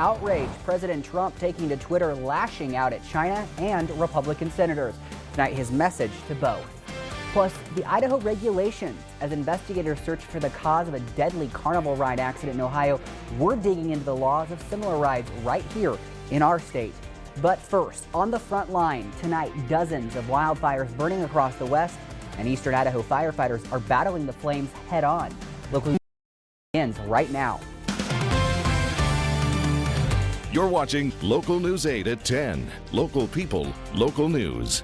Outrage, President Trump taking to Twitter, lashing out at China and Republican senators. Tonight, his message to both. Plus, the Idaho regulations. As investigators search for the cause of a deadly carnival ride accident in Ohio, we're digging into the laws of similar rides right here in our state. But first, on the front line, tonight, dozens of wildfires burning across the west, and eastern Idaho firefighters are battling the flames head on. Local news begins right now. You're watching Local News 8 at 10. Local people, local news.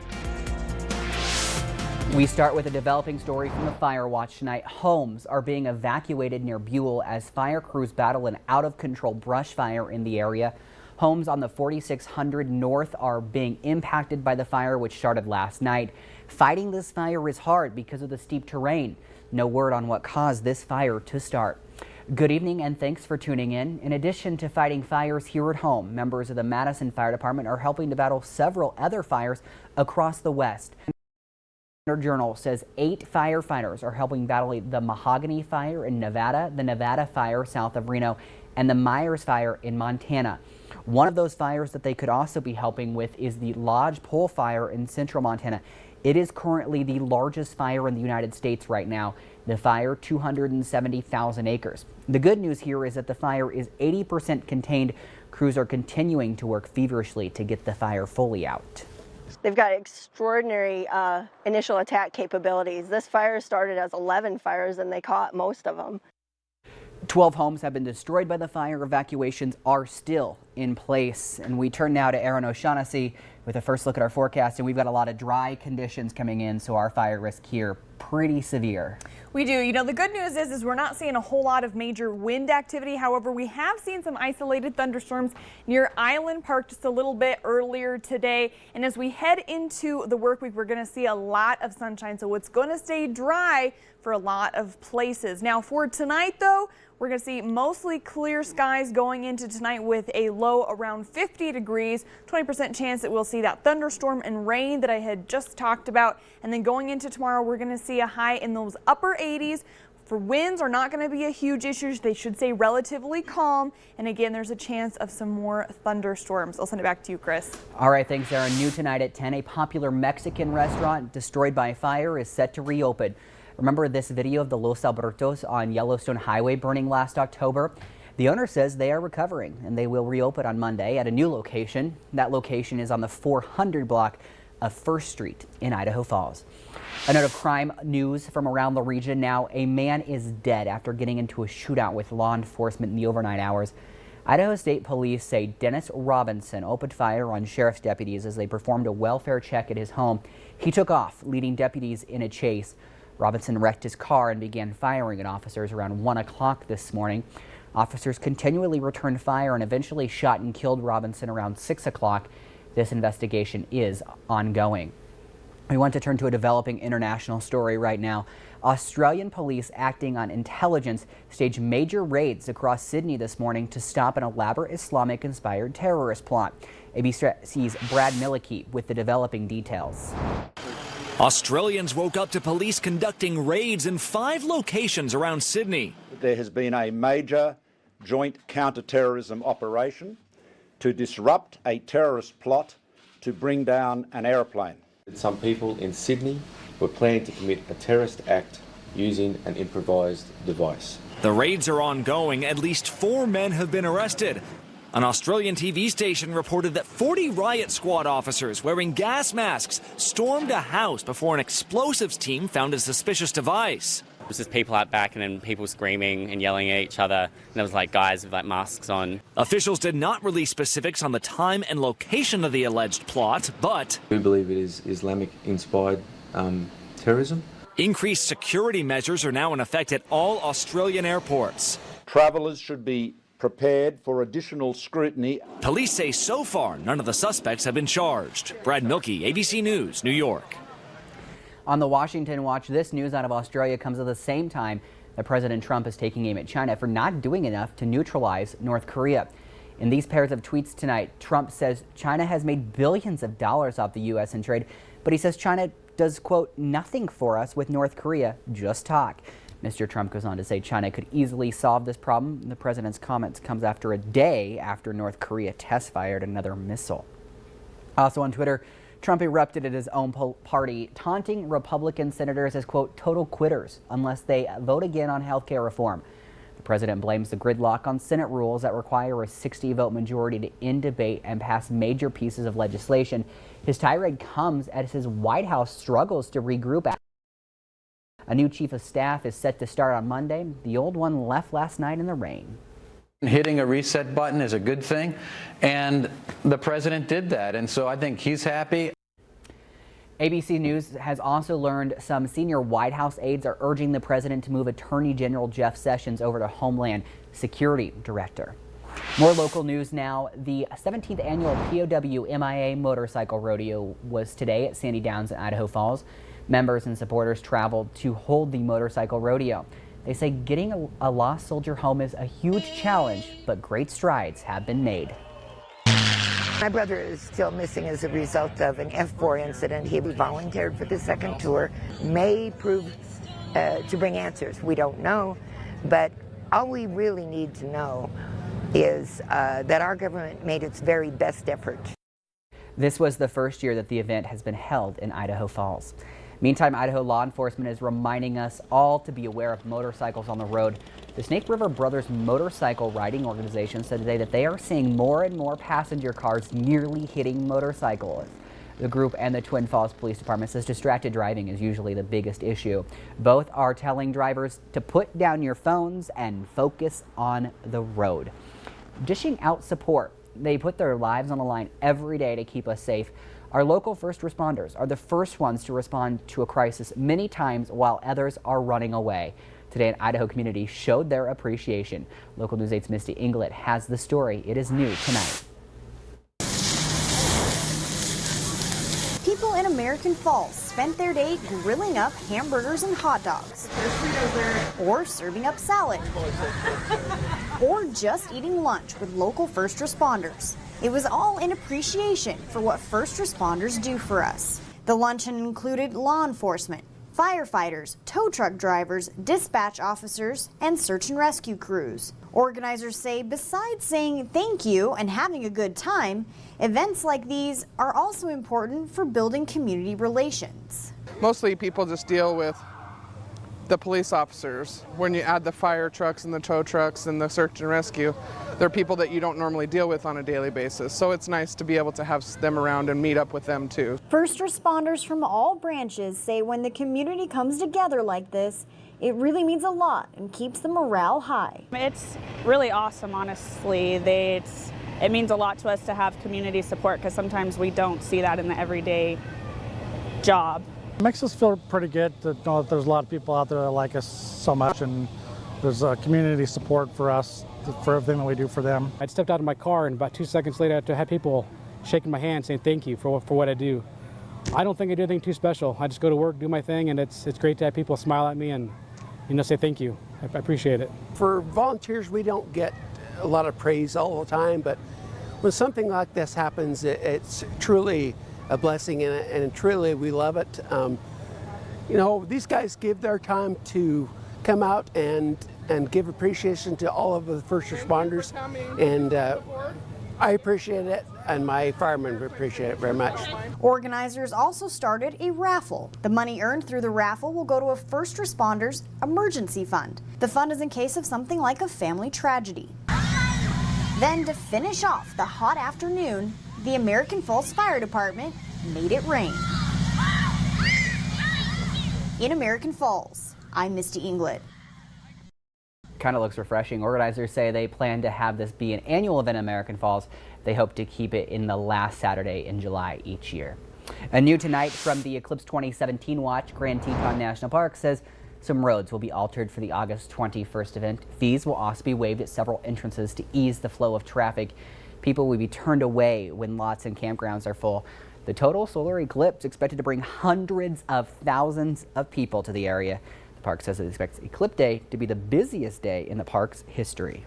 We start with a developing story from the Fire Watch tonight. Homes are being evacuated near Buell as fire crews battle an out-of-control brush fire in the area. Homes on the 4600 North are being impacted by the fire, which started last night. Fighting this fire is hard because of the steep terrain. No word on what caused this fire to start. Good evening and thanks for tuning in. In addition to fighting fires here at home, members of the Madison Fire Department are helping to battle several other fires across the West. The Journal says 8 firefighters are helping battle the Mahogany Fire in Nevada, the Nevada Fire south of Reno, and the Myers Fire in Montana. One of those fires that they could also be helping with is the Lodge Pole Fire in central Montana. It is currently the largest fire in the United States right now. The fire, 270,000 acres. The good news here is that the fire is 80% contained. Crews are continuing to work feverishly to get the fire fully out. They've got extraordinary initial attack capabilities. This fire started as 11 fires and they caught most of them. 12 homes have been destroyed by the fire. Evacuations are still in place. And we turn now to Aaron O'Shaughnessy with a first look at our forecast. And we've got a lot of dry conditions coming in, so our fire risk here pretty severe. We do. You know, the good news is we're not seeing a whole lot of major wind activity. However, we have seen some isolated thunderstorms near Island Park just a little bit earlier today. And as we head into the work week, we're going to see a lot of sunshine. So it's going to stay dry for a lot of places. Now for tonight, though, we're going to see mostly clear skies going into tonight with a low around 50 degrees, 20% chance that we'll see that thunderstorm and rain that I had just talked about. And then going into tomorrow, we're going to see a high in those upper 80s. For winds are not going to be a huge issue. They should stay relatively calm. And again, there's a chance of some more thunderstorms. I'll send it back to you, Chris. All right, thanks, Sarah. New tonight at 10, a popular Mexican restaurant destroyed by fire is set to reopen. Remember this video of the Los Albertos on Yellowstone Highway burning last October? The owner says they are recovering and they will reopen on Monday at a new location. That location is on the 400 block of First Street in Idaho Falls. A note of crime news from around the region now. A man is dead after getting into a shootout with law enforcement in the overnight hours. Idaho State Police say Dennis Robinson opened fire on sheriff's deputies as they performed a welfare check at his home. He took off, leading deputies in a chase. Robinson wrecked his car and began firing at officers around 1 o'clock this morning. Officers continually returned fire and eventually shot and killed Robinson around 6 o'clock. This investigation is ongoing. We want to turn to a developing international story right now. Australian police acting on intelligence staged major raids across Sydney this morning to stop an elaborate Islamic-inspired terrorist plot. ABC's Brad Millicky with the developing details. Australians woke up to police conducting raids in 5 locations around Sydney. There has been a major joint counter-terrorism operation to disrupt a terrorist plot to bring down an aeroplane. Some people in Sydney were planning to commit a terrorist act using an improvised device. The raids are ongoing. At least 4 men have been arrested. An Australian TV station reported that 40 riot squad officers wearing gas masks stormed a house before an explosives team found a suspicious device. It was just people out back and then people screaming and yelling at each other. And there was like guys with like masks on. Officials did not release specifics on the time and location of the alleged plot, but We believe it is Islamic-inspired terrorism. Increased security measures are now in effect at all Australian airports. Travellers should be prepared for additional scrutiny. Police say so far none of the suspects have been charged. Brad Milkey, ABC News, New York. On the Washington Watch, this news out of Australia comes at the same time that President Trump is taking aim at China for not doing enough to neutralize North Korea. In these pairs of tweets tonight, Trump says China has made billions of dollars off the U.S. in trade, but he says China does, quote, nothing for us with North Korea, just talk. Mr. Trump goes on to say China could easily solve this problem. The president's comments comes after a day after North Korea test fired another missile. Also on Twitter, Trump erupted at his own party, taunting Republican senators as, quote, total quitters unless they vote again on health care reform. The president blames the gridlock on Senate rules that require a 60-vote majority to end debate and pass major pieces of legislation. His tirade comes as his White House struggles to regroup. A new chief of staff is set to start on Monday. The old one left last night in the rain. Hitting a reset button is a good thing, and the president did that, and so I think he's happy. ABC News has also learned some senior White House aides are urging the president to move Attorney General Jeff Sessions over to Homeland Security Director. More local news now. The 17th annual POW MIA motorcycle rodeo was today at Sandy Downs in Idaho Falls. Members and supporters traveled to hold the motorcycle rodeo. They say getting a lost soldier home is a huge challenge, but great strides have been made. My brother is still missing as a result of an F4 incident. He volunteered for the second tour. May prove to bring answers. We don't know, but all we really need to know is that our government made its very best effort. This was the first year that the event has been held in Idaho Falls. Meantime, Idaho law enforcement is reminding us all to be aware of motorcycles on the road. The Snake River Brothers Motorcycle Riding Organization said today that they are seeing more and more passenger cars nearly hitting motorcycles. The group and the Twin Falls Police Department says distracted driving is usually the biggest issue. Both are telling drivers to put down your phones and focus on the road. Dishing out support. They put their lives on the line every day to keep us safe. Our local first responders are the first ones to respond to a crisis many times while others are running away. Today, an Idaho community showed their appreciation. Local News 8's Misty Inglet has the story. It is new tonight. People in American Falls spent their day grilling up hamburgers and hot dogs, or serving up salad, or just eating lunch with local first responders. It was all in appreciation for what first responders do for us. The luncheon included law enforcement, firefighters, tow truck drivers, dispatch officers, and search and rescue crews. Organizers say besides saying thank you and having a good time, events like these are also important for building community relations. Mostly people just deal with the police officers. When you add the fire trucks and the tow trucks and the search and rescue, they're people that you don't normally deal with on a daily basis. So it's nice to be able to have them around and meet up with them too. First responders from all branches say when the community comes together like this, it really means a lot and keeps the morale high. It's really awesome, honestly. It means a lot to us to have community support because sometimes we don't see that in the everyday job. It makes us feel pretty good to know that there's a lot of people out there that like us so much, and there's community support for us, for everything that we do for them. I stepped out of my car, and about 2 seconds later, I had people shaking my hand saying thank you for what I do. I don't think I do anything too special. I just go to work, do my thing, and it's great to have people smile at me and say thank you. I appreciate it. For volunteers, we don't get a lot of praise all the time, but when something like this happens, it's truly a blessing, and truly we love it. You know, these guys give their time to come out and give appreciation to all of the first responders, and I appreciate it, and my firemen appreciate it very much. Organizers also started a raffle. The money earned through the raffle will go to a first responders emergency fund. The fund is in case of something like a family tragedy. Then to finish off the hot afternoon, the American Falls Fire Department made it rain. In American Falls, I'm Misty Inglet. Kind of looks refreshing. Organizers say they plan to have this be an annual event in American Falls. They hope to keep it in the last Saturday in July each year. And new tonight from the Eclipse 2017 watch, Grand Teton National Park says some roads will be altered for the August 21st event. Fees will also be waived at several entrances to ease the flow of traffic. People will be turned away when lots and campgrounds are full. The total solar eclipse expected to bring hundreds of thousands of people to the area. The park says it expects Eclipse Day to be the busiest day in the park's history.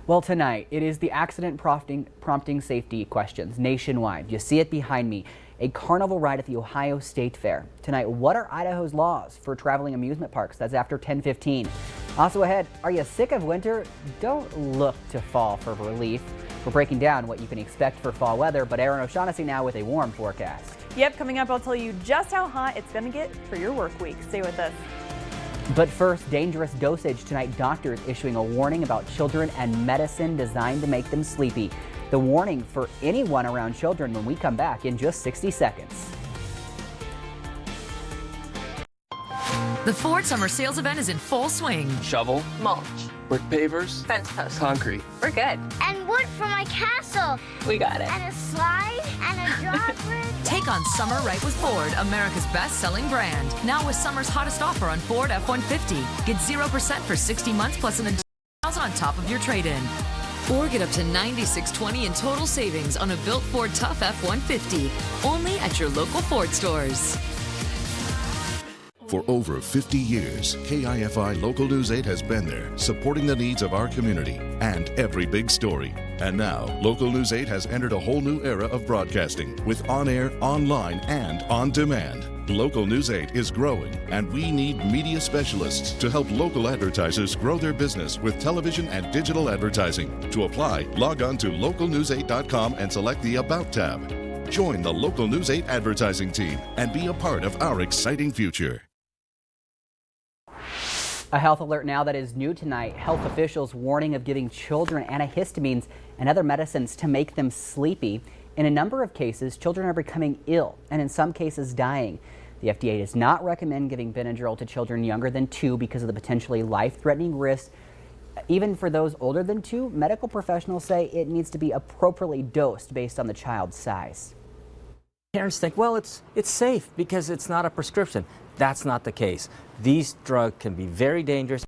Well, tonight it is the accident prompting safety questions nationwide. You see it behind me. a carnival ride at the Ohio State Fair. Tonight, what are Idaho's laws for traveling amusement parks? That's after 10:15. Also ahead, are you sick of winter? Don't look to fall for relief. We're breaking down what you can expect for fall weather, but Aaron O'Shaughnessy now with a warm forecast. Yep, coming up, I'll tell you just how hot it's going to get for your work week. Stay with us. But first, dangerous dosage tonight. Doctors issuing a warning about children and medicine designed to make them sleepy. The warning for anyone around children when we come back in just 60 seconds. The Ford Summer Sales Event is in full swing. Shovel, mulch, brick pavers, fence posts, concrete. We're good. And wood for my castle. We got it. And a slide and a drawbridge. Take on summer right with Ford, America's best-selling brand. Now with summer's hottest offer on Ford F-150. Get 0% for 60 months plus an additional on top of your trade-in. Or get up to $96.20 in total savings on a built Ford Tough F-150. Only at your local Ford stores. For over 50 years, KIFI Local News 8 has been there, supporting the needs of our community and every big story. And now, Local News 8 has entered a whole new era of broadcasting with on-air, online, and on-demand. Local News 8 is growing, and we need media specialists to help local advertisers grow their business with television and digital advertising. To apply, log on to localnews8.com and select the About tab. Join the Local News 8 advertising team and be a part of our exciting future. A health alert now that is new tonight. Health officials warning of giving children antihistamines and other medicines to make them sleepy. In a number of cases, children are becoming ill and in some cases dying. The FDA does not recommend giving Benadryl to children younger than 2 because of the potentially life-threatening risks. Even for those older than 2, medical professionals say it needs to be appropriately dosed based on the child's size. Parents think, well, it's safe because it's not a prescription. That's not the case. These drugs can be very dangerous.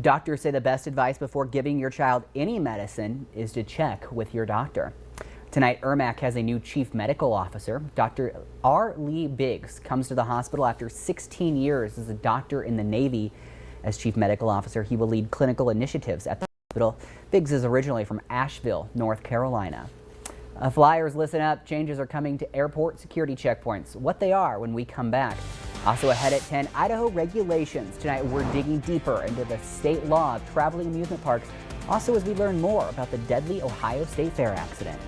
Doctors say the best advice before giving your child any medicine is to check with your doctor. Tonight, ERMAC has a new chief medical officer. Dr. R. Lee Biggs comes to the hospital after 16 years as a doctor in the Navy. As chief medical officer, he will lead clinical initiatives at the hospital. Biggs is originally from Asheville, North Carolina. Flyers, listen up. Changes are coming to airport security checkpoints. What they are when we come back. Also ahead at 10, Idaho regulations. Tonight, we're digging deeper into the state law of traveling amusement parks. Also, as we learn more about the deadly Ohio State Fair accident.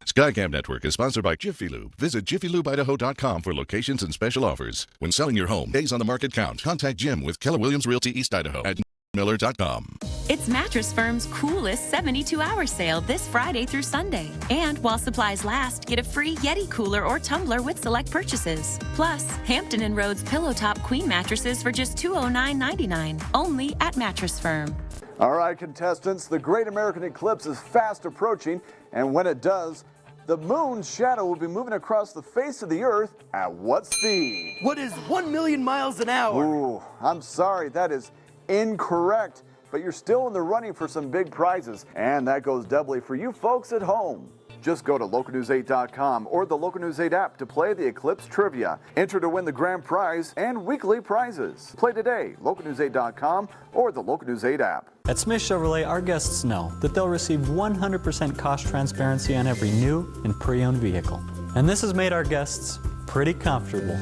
Skycam Network is sponsored by Jiffy Lube. Visit jiffylubeIdaho.com for locations and special offers. When selling your home, days on the market count. Contact Jim with Keller Williams Realty East Idaho at miller.com. It's Mattress Firm's coolest 72-hour sale this Friday through Sunday. And while supplies last, get a free Yeti cooler or tumbler with select purchases. Plus, Hampton & Rhodes Pillow Top Queen mattresses for just $209.99. Only at Mattress Firm. All right, contestants, the Great American Eclipse is fast approaching, and when it does, the moon's shadow will be moving across the face of the Earth at what speed? What is 1 million miles an hour? Ooh, I'm sorry, that is incorrect, but you're still in the running for some big prizes, and that goes doubly for you folks at home. Just go to localnews8.com or the Local News 8 app to play the Eclipse Trivia. Enter to win the grand prize and weekly prizes. Play today, localnews8.com or the Local News 8 app. At Smith Chevrolet, our guests know that they'll receive 100% cost transparency on every new and pre-owned vehicle. And this has made our guests pretty comfortable.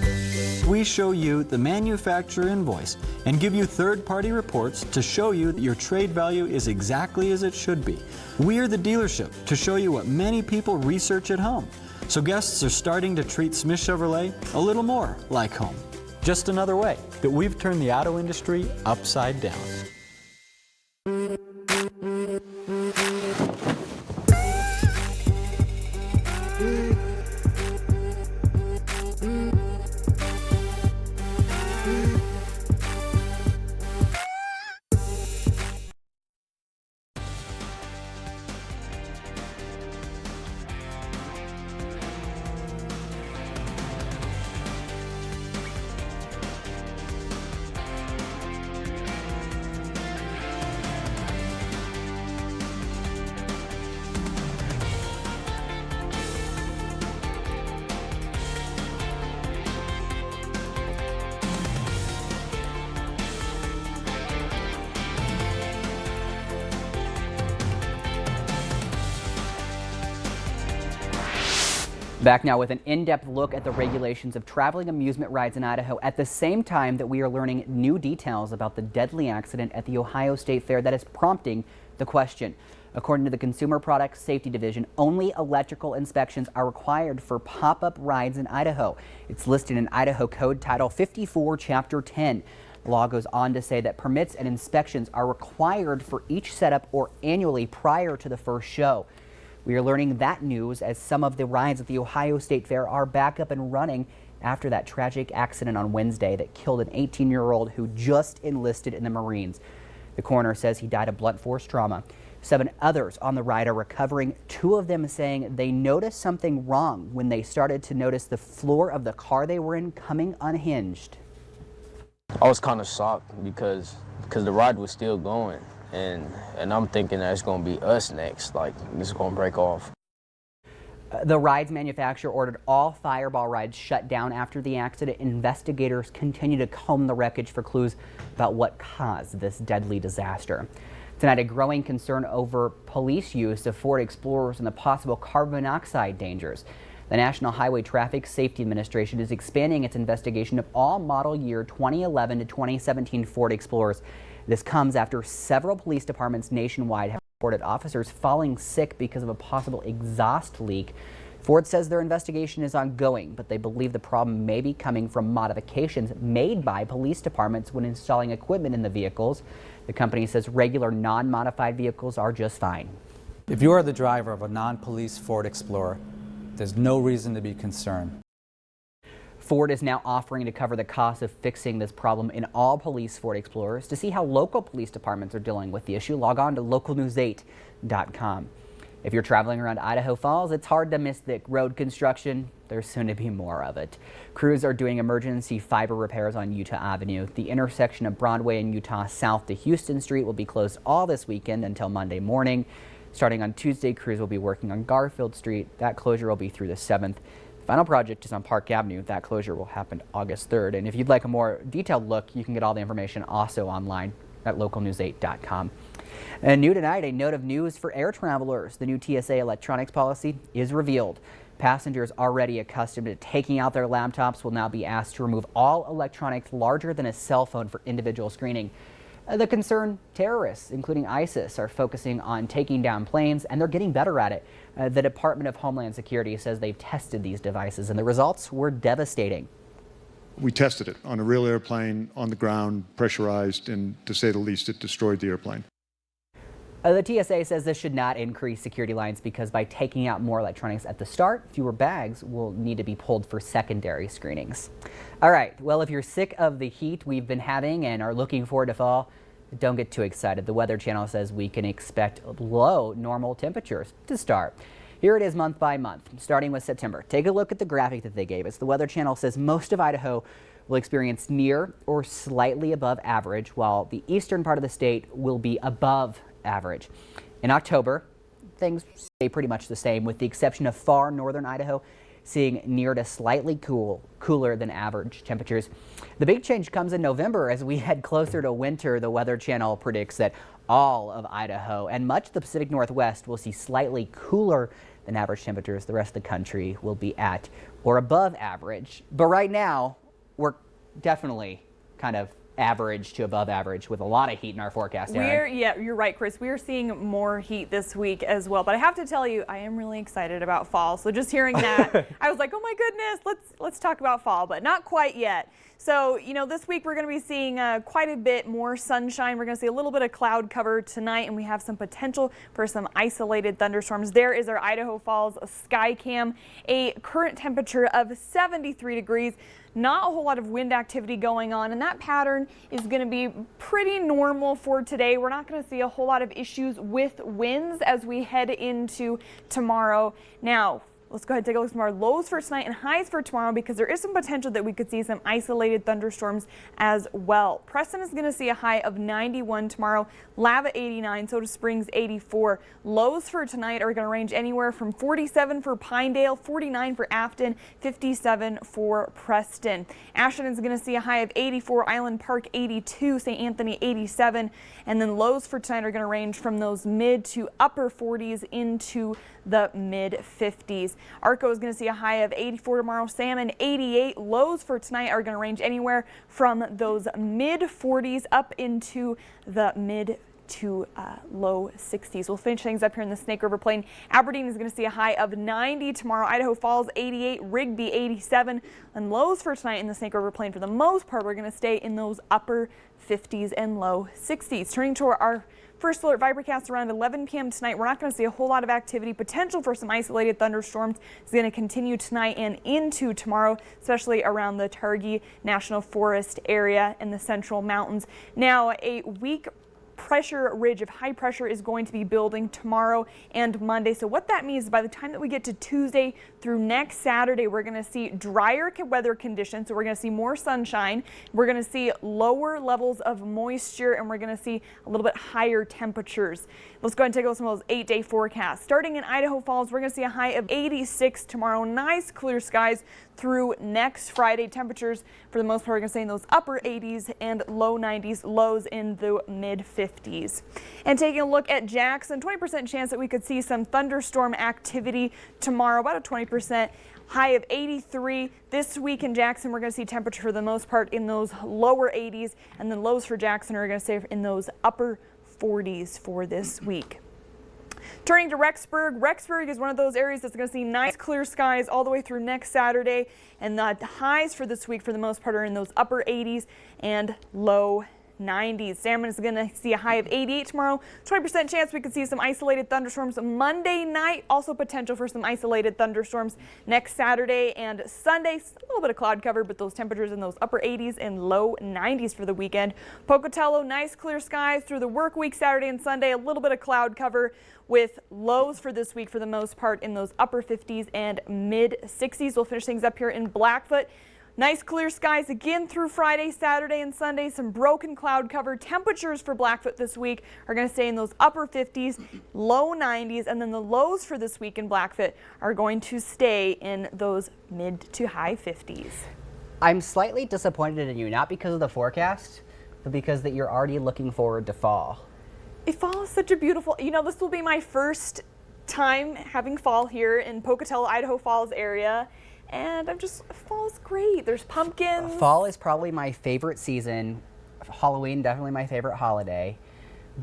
We show you the manufacturer invoice and give you third-party reports to show you that your trade value is exactly as it should be. We are the dealership to show you what many people research at home. So guests are starting to treat Smith Chevrolet a little more like home. Just another way that we've turned the auto industry upside down. Back now with an in-depth look at the regulations of traveling amusement rides in Idaho at the same time that we are learning new details about the deadly accident at the Ohio State Fair that is prompting the question. According to the Consumer Product Safety Division, only electrical inspections are required for pop-up rides in Idaho. It's listed in Idaho Code Title 54, Chapter 10. The law goes on to say that permits and inspections are required for each setup or annually prior to the first show. We are learning that news as some of the rides at the Ohio State Fair are back up and running after that tragic accident on Wednesday that killed an 18-year-old who just enlisted in the Marines. The coroner says he died of blunt force trauma. 7 others on the ride are recovering, 2 of them saying they noticed something wrong when they started to notice the floor of the car they were in coming unhinged. I was kind of shocked because the ride was still going. And I'm thinking that it's going to be us next, like this is going to break off. The ride's manufacturer ordered all Fireball rides shut down after the accident. Investigators continue to comb the wreckage for clues about what caused this deadly disaster. Tonight, a growing concern over police use of Ford Explorers and the possible carbon monoxide dangers. The National Highway Traffic Safety Administration is expanding its investigation of all model year 2011 to 2017 Ford Explorers. This comes after several police departments nationwide have reported officers falling sick because of a possible exhaust leak. Ford says their investigation is ongoing, but they believe the problem may be coming from modifications made by police departments when installing equipment in the vehicles. The company says regular non-modified vehicles are just fine. If you are the driver of a non-police Ford Explorer, there's no reason to be concerned. Ford is now offering to cover the cost of fixing this problem in all police Ford Explorers. To see how local police departments are dealing with the issue, log on to localnews8.com. If you're traveling around Idaho Falls, it's hard to miss the road construction. There's soon to be more of it. Crews are doing emergency fiber repairs on Utah Avenue. The intersection of Broadway and Utah south to Houston Street will be closed all this weekend until Monday morning. Starting on Tuesday, crews will be working on Garfield Street. That closure will be through the 7th. Final project is on Park Avenue. That closure will happen August 3rd. And if you'd like a more detailed look, you can get all the information also online at localnews8.com. And new tonight, a note of news for air travelers. The new TSA electronics policy is revealed. Passengers already accustomed to taking out their laptops will now be asked to remove all electronics larger than a cell phone for individual screening. The concerned terrorists, including ISIS, are focusing on taking down planes, and they're getting better at it. The Department of Homeland Security says they've tested these devices, and the results were devastating. We tested it on a real airplane, on the ground, pressurized, and to say the least, it destroyed the airplane. The TSA says this should not increase security lines because by taking out more electronics at the start, fewer bags will need to be pulled for secondary screenings. All right, well, if you're sick of the heat we've been having and are looking forward to fall, don't get too excited. The Weather Channel says we can expect low normal temperatures to start. Here it is month by month, starting with September. Take a look at the graphic that they gave us. The Weather Channel says most of Idaho will experience near or slightly above average, while the eastern part of the state will be above average. In October, things stay pretty much the same, with the exception of far northern Idaho seeing near to slightly cooler than average temperatures. The big change comes in November as we head closer to winter. The Weather Channel predicts that all of Idaho and much of the Pacific Northwest will see slightly cooler than average temperatures. The rest of the country will be at or above average. But right now, we're definitely kind of average to above average with a lot of heat in our forecast. Yeah, you're right, Chris. We are seeing more heat this week as well. But I have to tell you, I am really excited about fall. So just hearing that, I was like, oh my goodness, let's talk about fall, but not quite yet. So, you know, this week we're going to be seeing quite a bit more sunshine. We're going to see a little bit of cloud cover tonight, and we have some potential for some isolated thunderstorms. There is our Idaho Falls sky cam, a current temperature of 73 degrees. Not a whole lot of wind activity going on, and that pattern is going to be pretty normal for today. We're not going to see a whole lot of issues with winds as we head into tomorrow. Now, let's go ahead and take a look at some of our lows for tonight and highs for tomorrow, because there is some potential that we could see some isolated thunderstorms as well. Preston is going to see a high of 91 tomorrow, Lava 89, Soda Springs 84. Lows for tonight are going to range anywhere from 47 for Pinedale, 49 for Afton, 57 for Preston. Ashton is going to see a high of 84, Island Park 82, St. Anthony 87, and then lows for tonight are going to range from those mid to upper 40s into the mid 50s. Arco is going to see a high of 84 tomorrow. Salmon 88. Lows for tonight are going to range anywhere from those mid 40s up into the mid to low 60s. We'll finish things up here in the Snake River Plain. Aberdeen is going to see a high of 90 tomorrow. Idaho Falls 88, Rigby 87, and lows for tonight in the Snake River Plain. For the most part, we're going to stay in those upper 50s and low 60s. Turning to our first alert Vibercast around 11 p.m. tonight. We're not going to see a whole lot of activity. Potential for some isolated thunderstorms is going to continue tonight and into tomorrow, especially around the Targhee National Forest area and the Central Mountains. Now, a weak pressure ridge of high pressure is going to be building tomorrow and Monday. So what that means is by the time that we get to Tuesday through next Saturday, we're going to see drier weather conditions. So we're going to see more sunshine. We're going to see lower levels of moisture, and we're going to see a little bit higher temperatures. Let's go ahead and take a look at some of those 8-day forecasts. Starting in Idaho Falls, we're going to see a high of 86 tomorrow. Nice clear skies through next Friday. Temperatures for the most part are going to stay in those upper 80s and low 90s, lows in the mid 50s. And taking a look at Jackson, 20% chance that we could see some thunderstorm activity tomorrow, about a 20%. High of 83 this week in Jackson. We're going to see temperature for the most part in those lower 80s, and then lows for Jackson are going to stay in those upper 40s for this week. Turning to Rexburg. Rexburg is one of those areas that's going to see nice clear skies all the way through next Saturday, and the highs for this week for the most part are in those upper 80s and low 90s. Salmon is going to see a high of 88 tomorrow. 20% chance we could see some isolated thunderstorms Monday night. Also potential for some isolated thunderstorms next Saturday and Sunday. A little bit of cloud cover, but those temperatures in those upper 80s and low 90s for the weekend. Pocatello, nice clear skies through the work week Saturday and Sunday. A little bit of cloud cover with lows for this week for the most part in those upper 50s and mid 60s. We'll finish things up here in Blackfoot. Nice clear skies again through Friday, Saturday, and Sunday. Some broken cloud cover. Temperatures for Blackfoot this week are going to stay in those upper 50s, low 90s, and then the lows for this week in Blackfoot are going to stay in those mid to high 50s. I'm slightly disappointed in you, not because of the forecast, but because that you're already looking forward to fall. Fall is such a beautiful, this will be my first time having fall here in Pocatello, Idaho Falls area. And fall's great. There's pumpkins. Fall is probably my favorite season. Halloween, definitely my favorite holiday.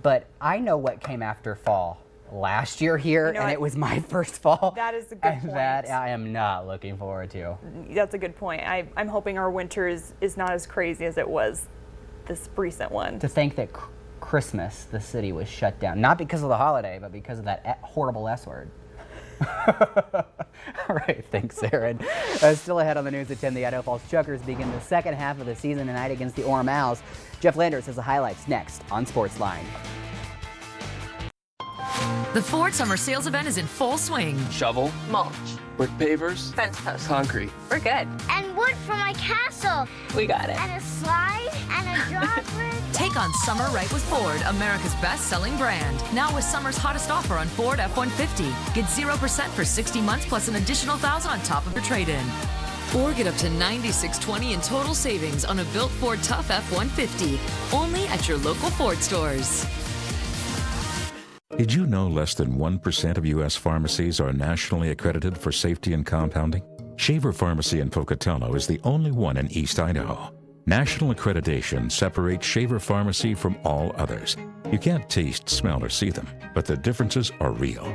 But I know what came after fall last year here, and it was my first fall. That is a good point. That I am not looking forward to. That's a good point. I'm hoping our winter is not as crazy as it was this recent one. To think that Christmas, the city was shut down. Not because of the holiday, but because of that horrible S word. All right, thanks, Aaron. Still ahead on the news at 10, the Idaho Falls Chuckers begin the second half of the season tonight against the Orem Owls. Jeff Landers has the highlights next on Sportsline. The Ford Summer Sales Event is in full swing. Shovel. Mulch. Brick pavers. Fence post. Concrete. We're good. And wood for my castle. We got it. And a slide and a drawbridge. Take on summer right with Ford, America's best-selling brand. Now with summer's hottest offer on Ford F-150. Get 0% for 60 months plus an additional $1,000 on top of your trade-in. Or get up to $96.20 in total savings on a built Ford Tough F-150. Only at your local Ford stores. Did you know less than 1% of U.S. pharmacies are nationally accredited for safety and compounding? Shaver Pharmacy in Pocatello is the only one in East Idaho. National accreditation separates Shaver Pharmacy from all others. You can't taste, smell, or see them, but the differences are real.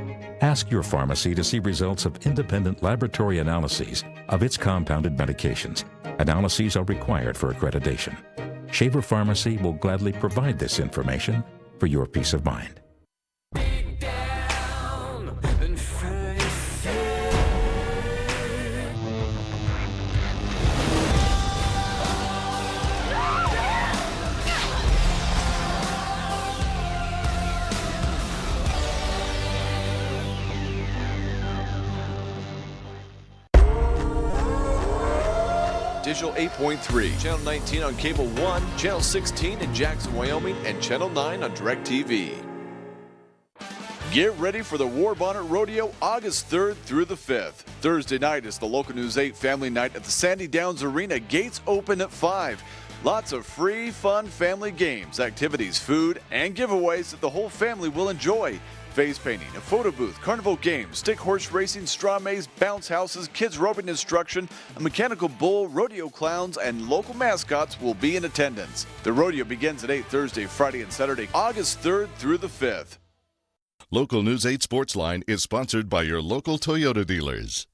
Ask your pharmacy to see results of independent laboratory analyses of its compounded medications. Analyses are required for accreditation. Shaver Pharmacy will gladly provide this information for your peace of mind. Digital 8.3, Channel 19 on Cable 1, Channel 16 in Jackson, Wyoming, and Channel 9 on DirecTV. Get ready for the War Bonnet Rodeo August 3rd through the 5th. Thursday night is the Local News 8 Family Night at the Sandy Downs Arena. Gates open at 5. Lots of free, fun family games, activities, food, and giveaways that the whole family will enjoy. face painting, a photo booth, carnival games, stick horse racing, straw maze, bounce houses, kids roping instruction, a mechanical bull, rodeo clowns, and local mascots will be in attendance. The rodeo begins at 8 Thursday, Friday, and Saturday, August 3rd through the 5th. Local News 8 Sportsline is sponsored by your local Toyota dealers.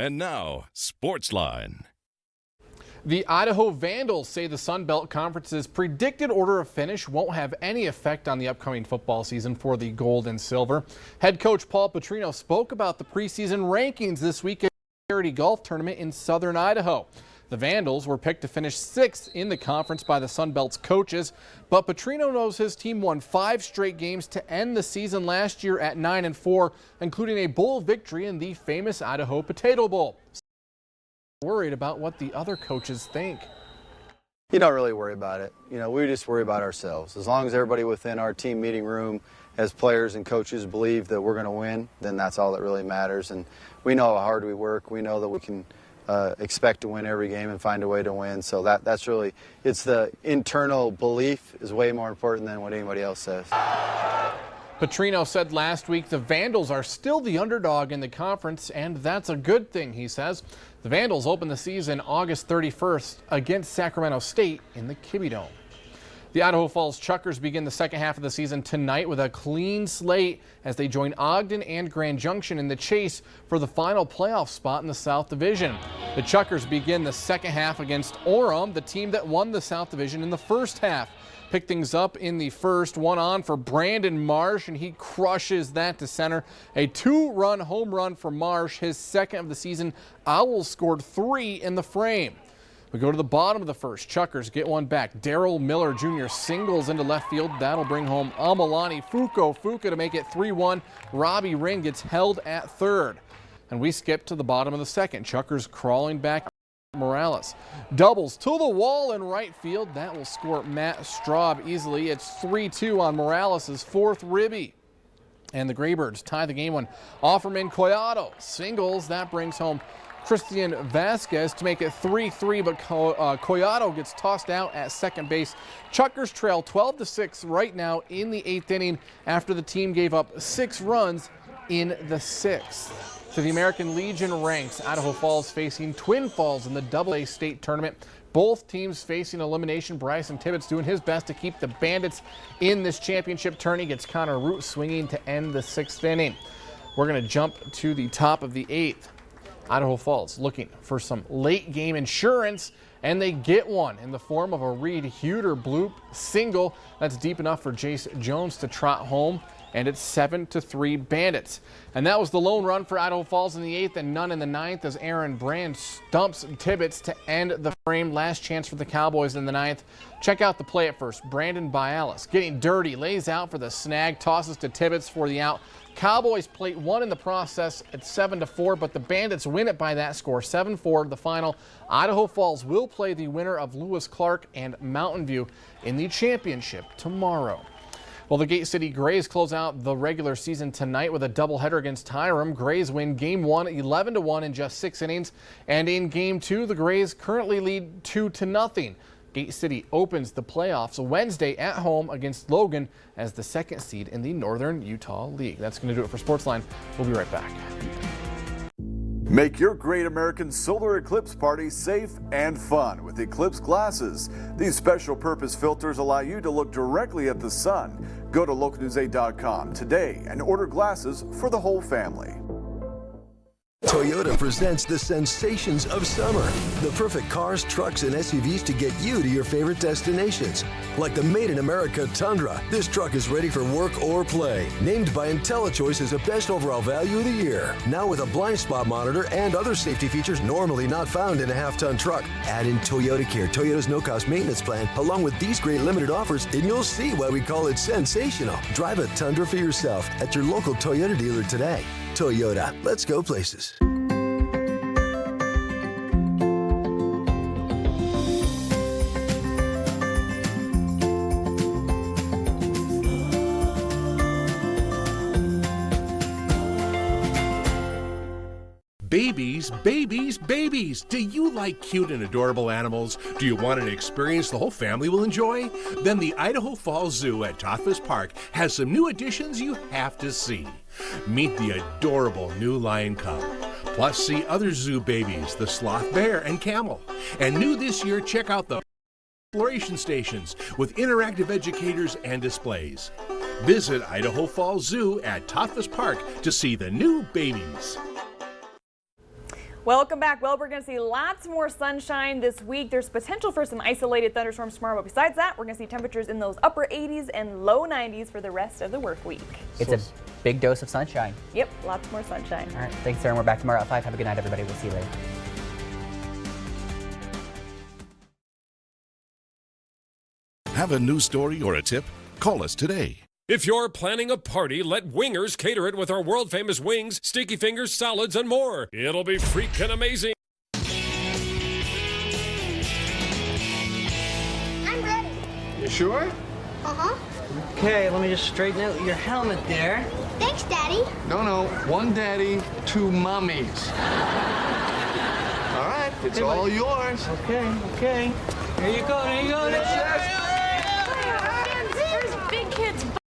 And now, Sportsline. The Idaho Vandals say the Sun Belt Conference's predicted order of finish won't have any effect on the upcoming football season for the Gold and Silver. Head coach Paul Petrino spoke about the preseason rankings this week at the Charity Golf Tournament in southern Idaho. The Vandals were picked to finish 6th in the conference by the Sun Belt's coaches, but Petrino knows his team won 5 straight games to end the season last year at 9-4, including a bowl victory in the famous Idaho Potato Bowl. Worried about what the other coaches think. You don't really worry about it. We just worry about ourselves. As long as everybody within our team meeting room, as players and coaches, believe that we're going to win, then that's all that really matters. And we know how hard we work. We know that we can expect to win every game and find a way to win. So that's really, it's the internal belief is way more important than what anybody else says. Petrino said last week the Vandals are still the underdog in the conference, and that's a good thing, he says. The Vandals open the season August 31st against Sacramento State in the Kibbe Dome. The Idaho Falls Chuckers begin the second half of the season tonight with a clean slate as they join Ogden and Grand Junction in the chase for the final playoff spot in the South Division. The Chuckers begin the second half against Orem, the team that won the South Division in the first half. Pick things up in the first, one on for Brandon Marsh, and he crushes that to center. A 2-run home run for Marsh, his second of the season. Owls scored 3 in the frame. We go to the bottom of the first. Chuckers get one back. Daryl Miller Jr. singles into left field. That'll bring home Amalani Fuka to make it 3-1. Robbie Ring gets held at third. And we skip to the bottom of the second. Chuckers crawling back. Morales doubles to the wall in right field. That will score Matt Straub easily. It's 3-2 on Morales' 4th ribby. And the Graybirds tie the game when Offerman Collado singles. That brings home Christian Vasquez to make it 3-3, but Collado gets tossed out at second base. Chuckers trail 12-6 right now in the 8th inning after the team gave up 6 runs in the 6th. To the American Legion ranks, Idaho Falls facing Twin Falls in the AA state tournament. Both teams facing elimination. Bryson Tibbetts doing his best to keep the Bandits in this championship tourney. Gets Connor Root swinging to end the 6th inning. We're going to jump to the top of the 8th. Idaho Falls looking for some late game insurance, and they get one in the form of a Reed Huter bloop single. That's deep enough for Jace Jones to trot home. And it's 7-3 Bandits. And that was the lone run for Idaho Falls in the 8th and none in the 9th as Aaron Brand stumps Tibbetts to end the frame. Last chance for the Cowboys in the 9th. Check out the play at first. Brandon Bialis getting dirty, lays out for the snag, tosses to Tibbetts for the out. Cowboys plate 1 in the process at 7-4, but the Bandits win it by that score, 7-4 the final. Idaho Falls will play the winner of Lewis Clark and Mountain View in the championship tomorrow. Well, the Gate City Grays close out the regular season tonight with a doubleheader against Hiram. Grays win Game 1 11-1 in just 6 innings. And in Game 2, the Grays currently lead 2-0. Gate City opens the playoffs Wednesday at home against Logan as the 2nd seed in the Northern Utah League. That's going to do it for Sportsline. We'll be right back. Make your Great American Solar Eclipse party safe and fun with Eclipse glasses. These special purpose filters allow you to look directly at the sun. Go to localnews8.com today and order glasses for the whole family. Toyota presents the sensations of summer. The perfect cars, trucks, and SUVs to get you to your favorite destinations. Like the Made in America Tundra. This truck is ready for work or play. Named by IntelliChoice as the best overall value of the year. Now with a blind spot monitor and other safety features normally not found in a half-ton truck. Add in Toyota Care, Toyota's no-cost maintenance plan, along with these great limited offers, and you'll see why we call it sensational. Drive a Tundra for yourself at your local Toyota dealer today. Toyota, let's go places. Babies, babies, babies. Do you like cute and adorable animals? Do you want an experience the whole family will enjoy? Then the Idaho Falls Zoo at Tothvas Park has some new additions you have to see. Meet the adorable new lion cub. Plus, see other zoo babies, the sloth bear and camel. And new this year, check out the exploration stations with interactive educators and displays. Visit Idaho Falls Zoo at Tothvas Park to see the new babies. Welcome back. Well, we're going to see lots more sunshine this week. There's potential for some isolated thunderstorms tomorrow, but besides that, we're going to see temperatures in those upper 80s and low 90s for the rest of the work week. It's a big dose of sunshine. Yep, lots more sunshine. All right, thanks, Sarah. We're back tomorrow at 5. Have a good night, everybody. We'll see you later. Have a news story or a tip? Call us today. If you're planning a party, let Wingers cater it with our world-famous wings, sticky fingers, salads, and more. It'll be freaking amazing. I'm ready. You sure? Uh-huh. Okay, let me just straighten out your helmet there. Thanks, Daddy. No, one daddy, two mummies. All right, it's all yours. Okay. Here you go, there you go. Yes.